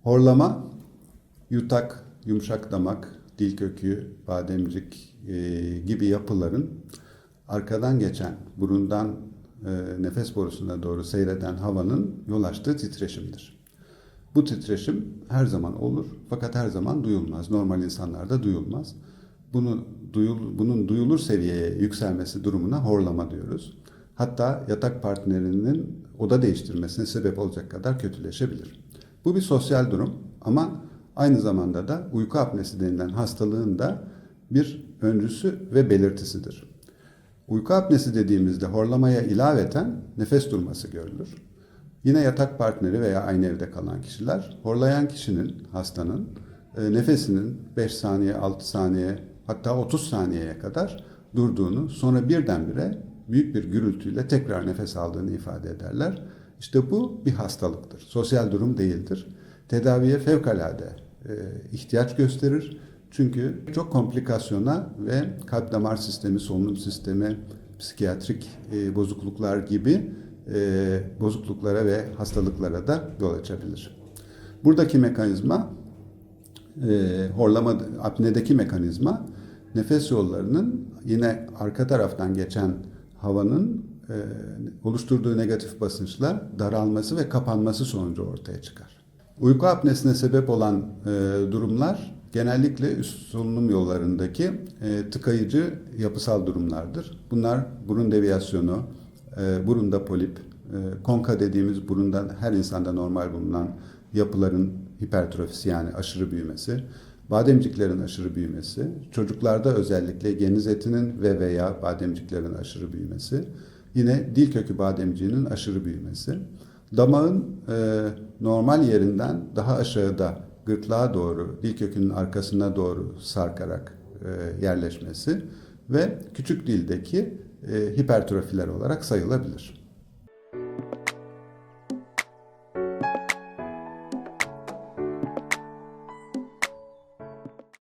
Horlama, yutak, yumuşak damak, dil kökü, bademcik gibi yapıların arkadan geçen, burundan nefes borusuna doğru seyreden havanın yol açtığı titreşimdir. Bu titreşim her zaman olur fakat her zaman duyulmaz. Normal insanlarda duyulmaz. Bunun duyulur seviyeye yükselmesi durumuna horlama diyoruz. Hatta yatak partnerinin oda değiştirmesine sebep olacak kadar kötüleşebilir. Bu bir sosyal durum ama aynı zamanda da uyku apnesi denilen hastalığın da bir öncüsü ve belirtisidir. Uyku apnesi dediğimizde horlamaya ilaveten nefes durması görülür. Yine yatak partneri veya aynı evde kalan kişiler horlayan kişinin, hastanın nefesinin 5 saniye, 6 saniye hatta 30 saniyeye kadar durduğunu, sonra birdenbire büyük bir gürültüyle tekrar nefes aldığını ifade ederler. İşte bu bir hastalıktır. Sosyal durum değildir. Tedaviye fevkalade ihtiyaç gösterir. Çünkü çok komplikasyona ve kalp damar sistemi, solunum sistemi, psikiyatrik bozukluklar gibi bozukluklara ve hastalıklara da yol açabilir. Buradaki mekanizma, horlama, apnedeki mekanizma, nefes yollarının yine arka taraftan geçen havanın oluşturduğu negatif basınçla daralması ve kapanması sonucu ortaya çıkar. Uyku apnesine sebep olan durumlar genellikle üst solunum yollarındaki tıkayıcı yapısal durumlardır. Bunlar burun deviyasyonu, burunda polip, konka dediğimiz burunda her insanda normal bulunan yapıların hipertrofisi yani aşırı büyümesi, bademciklerin aşırı büyümesi, çocuklarda özellikle geniz etinin ve veya bademciklerin aşırı büyümesi, yine dil kökü bademciğinin aşırı büyümesi, damağın normal yerinden daha aşağıda gırtlağa doğru, dil kökünün arkasına doğru sarkarak yerleşmesi ve küçük dildeki hipertrofiler olarak sayılabilir.